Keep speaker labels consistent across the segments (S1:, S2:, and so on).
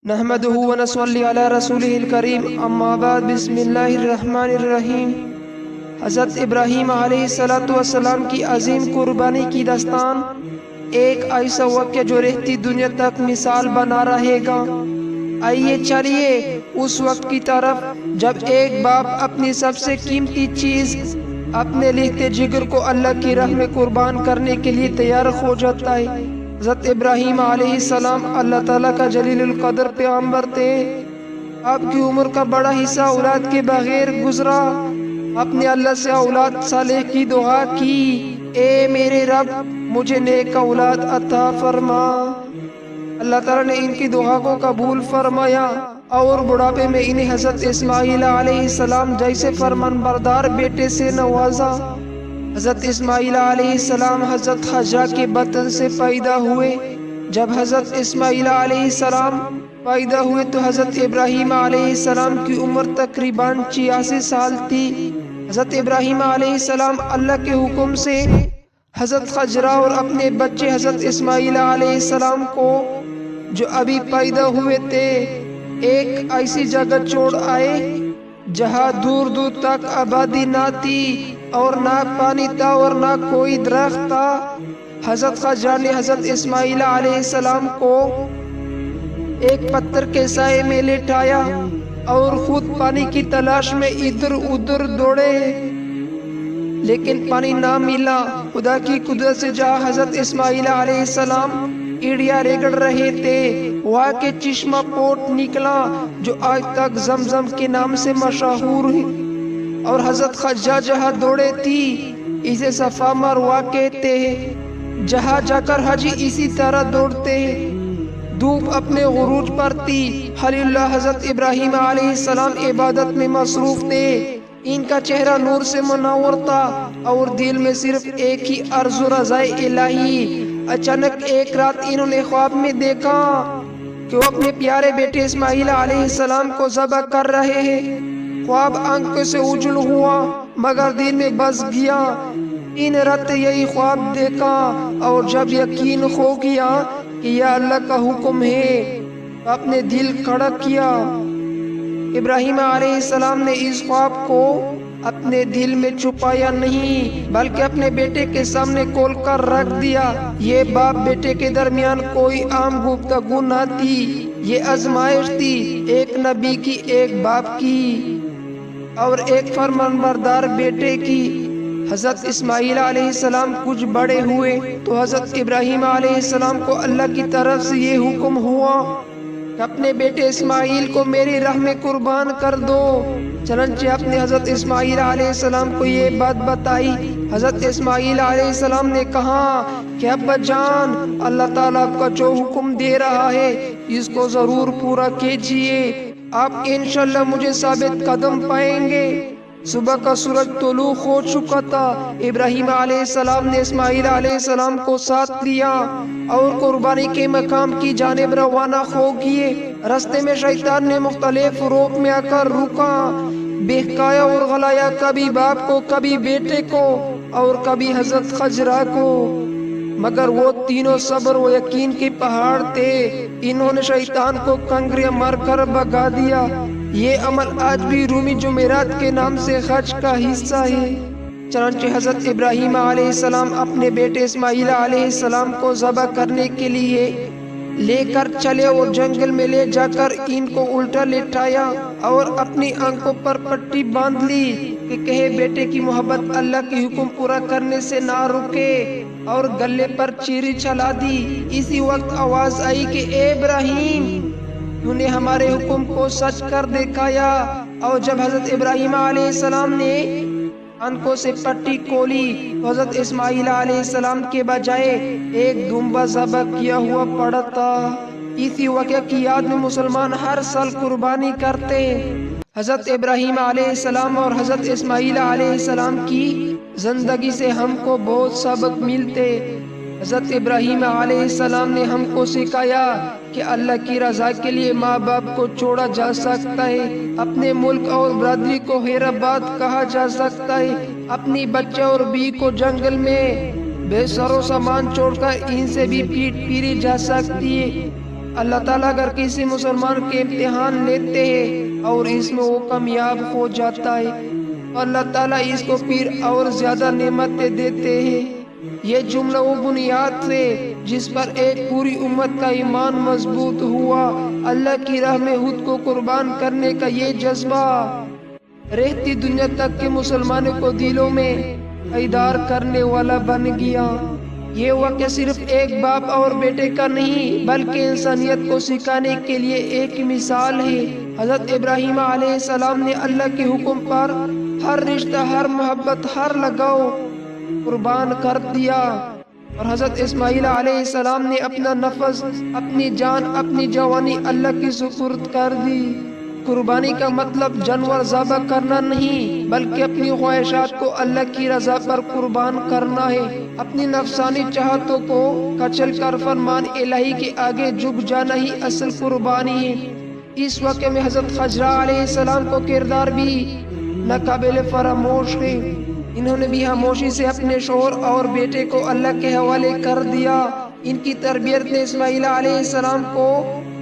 S1: نحمدہ و نصلی علی رسولہ الکریم، اما بعد، بسم اللہ الرحمن الرحیم۔ حضرت ابراہیم علیہ السلام کی عظیم قربانی کی داستان ایک ایسا واقعہ جو رہتی دنیا تک مثال بنا رہے گا۔ آئیے چلیے اس وقت کی طرف جب ایک باپ اپنی سب سے قیمتی چیز، اپنے لکھتے جگر کو اللہ کی راہ میں قربان کرنے کے لیے تیار ہو جاتا ہے۔ حضرت ابراہیم علیہ السلام اللہ تعالیٰ کا جلیل القدر پیغمبر تھے۔ آپ کی عمر کا بڑا حصہ اولاد کے بغیر گزرا۔ اپنے اللہ سے اولاد صالح کی دعا کی، اے میرے رب مجھے نیک اولاد عطا فرما۔ اللہ تعالیٰ نے ان کی دعا کو قبول فرمایا اور بڑھاپے میں انہیں حضرت اسماعیل علیہ السلام جیسے فرمان بردار بیٹے سے نوازا۔ حضرت اسماعیل علیہ السلام حضرت حجرہ کے بطن سے پیدا ہوئے۔ جب حضرت اسماعیل علیہ السلام پیدا ہوئے تو حضرت ابراہیم علیہ السلام کی عمر تقریباً 86 سال تھی۔ حضرت ابراہیم علیہ السلام اللہ کے حکم سے حضرت حجرہ اور اپنے بچے حضرت اسماعیل علیہ السلام کو جو ابھی پیدا ہوئے تھے ایک ایسی جگہ چھوڑ آئے جہاں دور دور تک آبادی نہ تھی اور نہ پانی تھا اور نہ کوئی درخت تھا۔ حضرت حجرہ نے حضرت اسماعیل علیہ السلام کو ایک پتھر کے سائے میں لٹایا اور خود پانی کی تلاش میں ادھر ادھر دوڑے، لیکن پانی نہ ملا۔ خدا کی قدرت سے جہاں حضرت اسماعیل علیہ السلام ایڑیاں رگڑ رہے تھے وہاں کے چشمہ پوٹ نکلا جو آج تک زمزم کے نام سے مشہور ہے، اور حضرت حجرہ جہاں دوڑے تھی اسے صفا مروہ کہتے ہیں، جہاں جا کر حاجی اسی طرح دوڑتے ہیں۔ دھوپ اپنے غروج پر تھی۔ خلیل اللہ حضرت ابراہیم علیہ السلام عبادت میں مصروف تھے۔ ان کا چہرہ نور سے منور تھا اور دل میں صرف ایک ہی عرض و رضائے الہی۔ اچانک ایک رات انہوں نے خواب میں دیکھا کہ وہ اپنے پیارے بیٹے اسماعیل علیہ السلام کو ذبح کر رہے ہیں۔ خواب آنکھوں سے اجل ہوا مگر دل میں بس گیا۔ ان رات یہی خواب دیکھا اور جب یقین ہو گیا کہ یہ اللہ کا حکم ہے تو اپنے دل کھڑا کیا۔ ابراہیم علیہ السلام نے اس خواب کو اپنے دل میں چھپایا نہیں بلکہ اپنے بیٹے کے سامنے کھول کر رکھ دیا۔ یہ باپ بیٹے کے درمیان کوئی عام گفتگو نہ تھی، یہ آزمائش تھی، ایک نبی کی، ایک باپ کی اور ایک فرمانبردار بیٹے کی۔ حضرت اسماعیل علیہ السلام کچھ بڑے ہوئے تو حضرت ابراہیم علیہ السلام کو اللہ کی طرف سے یہ حکم ہوا کہ اپنے بیٹے اسماعیل کو میری راہ میں قربان کر دو۔ چنانچہ اپنے حضرت اسماعیل علیہ السلام کو یہ بات بتائی۔ حضرت اسماعیل علیہ السلام نے کہا کہ ابا جان، اللہ تعالیٰ آپ کا جو حکم دے رہا ہے اس کو ضرور پورا کیجیے، آپ انشاءاللہ مجھے ثابت قدم پائیں گے۔ صبح کا سورج طلوع ہو چکا تھا۔ ابراہیم علیہ السلام نے اسماعیل علیہ السلام کو ساتھ لیا اور قربانی کے مقام کی جانب روانہ ہو گئے۔ راستے میں شیطان نے مختلف روپ میں آ کر روکا، بہکایا اور غلایا، کبھی باپ کو، کبھی بیٹے کو اور کبھی حضرت حجرہ کو، مگر وہ تینوں صبر و یقین کے پہاڑ تھے۔ انہوں نے شیطان کو کنکریاں مار کر بھگا دیا۔ یہ عمل آج بھی رومی جمعرات کے نام سے حج کا حصہ ہے۔ چنانچہ حضرت ابراہیم علیہ السلام اپنے بیٹے اسماعیل علیہ السلام کو ذبح کرنے کے لیے لے کر چلے اور جنگل میں لے جا کر ان کو الٹا لٹایا اور اپنی آنکھوں پر پٹی باندھ لی کہ کہے بیٹے کی محبت اللہ کی حکم پورا کرنے سے نہ رکے، اور گلے پر چیری چلا دی۔ اسی وقت آواز آئی کہ اے ابراہیم، تو نے ہمارے حکم کو سچ کر دکھایا۔ اور جب حضرت ابراہیم علیہ السلام نے آنکھوں سے پٹی کھولی تو حضرت اسماعیل علیہ السلام کے بجائے ایک دمبا ذبح کیا ہوا پڑا تھا۔ اسی واقعہ کی یاد میں مسلمان ہر سال قربانی کرتے ہیں۔ حضرت ابراہیم علیہ السلام اور حضرت اسماعیل علیہ السلام کی زندگی سے ہم کو بہت سبق ملتے۔ حضرت ابراہیم علیہ السلام نے ہم کو سکھایا کہ اللہ کی رضا کے لیے ماں باپ کو چھوڑا جا سکتا ہے، اپنے ملک اور برادری کو خیر آباد کہا جا سکتا ہے، اپنی بچے اور بیوی کو جنگل میں بے سر و سامان چھوڑ کر ان سے بھی پیٹ پیری جا سکتی ہے۔ اللہ تعالیٰ اگر کسی مسلمان کے امتحان لیتے ہیں اور اس میں وہ کامیاب ہو جاتا ہے تو اللہ تعالیٰ اس کو پھر اور زیادہ نعمتیں دیتے ہیں۔ یہ جملہ وہ بنیاد ہے جس پر ایک پوری امت کا ایمان مضبوط ہوا۔ اللہ کی راہ میں خود کو قربان کرنے کا یہ جذبہ رہتی دنیا تک کے مسلمانوں کو دلوں میں بیدار کرنے والا بن گیا۔ یہ واقعہ صرف ایک باپ اور بیٹے کا نہیں بلکہ انسانیت کو سکھانے کے لیے ایک مثال ہے۔ حضرت ابراہیم علیہ السلام نے اللہ کے حکم پر ہر رشتہ، ہر محبت، ہر لگاؤ قربان کر دیا، اور حضرت اسماعیل علیہ السلام نے اپنا نفس، اپنی جان، اپنی جوانی اللہ کی سپرد کر دی۔ قربانی کا مطلب جانور ذبح کرنا نہیں بلکہ اپنی خواہشات کو اللہ کی رضا پر قربان کرنا ہے۔ اپنی نفسانی چاہتوں کو کچل کر فرمان الہی کے آگے جھک جانا ہی اصل قربانی ہے۔ اس واقعے میں حضرت خضر علیہ السلام کو کردار بھی ناقابل فراموش ہے۔ انہوں نے بھی خاموشی سے اپنے شوہر اور بیٹے کو اللہ کے حوالے کر دیا۔ ان کی تربیت نے اسماعیل علیہ السلام کو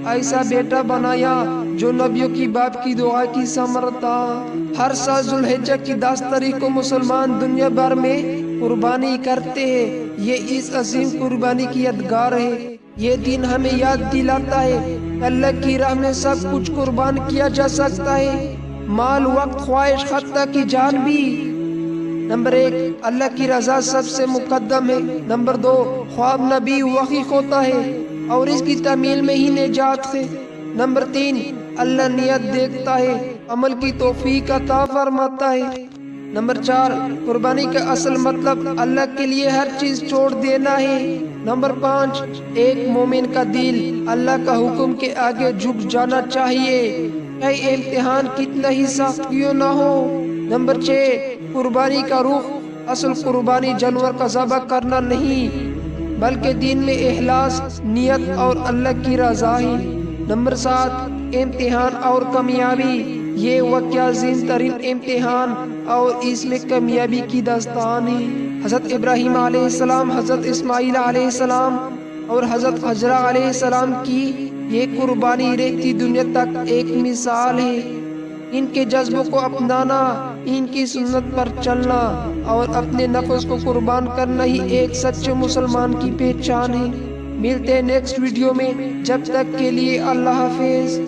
S1: ایسا بیٹا بنایا جو نبیوں کی باپ کی دعا کی ثمر تھا۔ ہر سال ذوالحجہ کی 10 تاریخ کو مسلمان دنیا بھر میں قربانی کرتے ہیں۔ یہ اس عظیم قربانی کی یادگار ہے۔ یہ دن ہمیں یاد دلاتا ہے کہ اللہ کی راہ میں سب کچھ قربان کیا جا سکتا ہے، مال، وقت، خواہش، حتیٰ کی جان بھی۔ نمبر 1، اللہ کی رضا سب سے مقدم ہے۔ نمبر 2، خواب نبی وحی ہوتا ہے اور اس کی تعمیل میں ہی نجات ہے۔ نمبر 3، اللہ نیت دیکھتا ہے، عمل کی توفیق عطا فرماتا ہے۔ نمبر 4، قربانی کا اصل مطلب اللہ کے لیے ہر چیز چھوڑ دینا ہے۔ نمبر 5، ایک مومن کا دل اللہ کا حکم کے آگے جھک جانا چاہیے، چاہے امتحان کتنا ہی سخت کیوں نہ ہو۔ نمبر 6، قربانی کا رخ، اصل قربانی جانور کا ذبح کرنا نہیں بلکہ دین میں اخلاص، نیت اور اللہ کی رضا ہے۔ نمبر 7، امتحان اور کامیابی، یہ واقعہ عظیم ترین امتحان اور اس میں کامیابی کی داستان ہے۔ حضرت ابراہیم علیہ السلام، حضرت اسماعیل علیہ السلام اور حضرت حجرہ علیہ السلام کی یہ قربانی رہتی دنیا تک ایک مثال ہے۔ ان کے جذبوں کو اپنانا، ان کی سنت پر چلنا اور اپنے نفس کو قربان کرنا ہی ایک سچے مسلمان کی پہچان ہے۔ ملتے ہیں نیکسٹ ویڈیو میں، جب تک کے لیے اللہ حافظ۔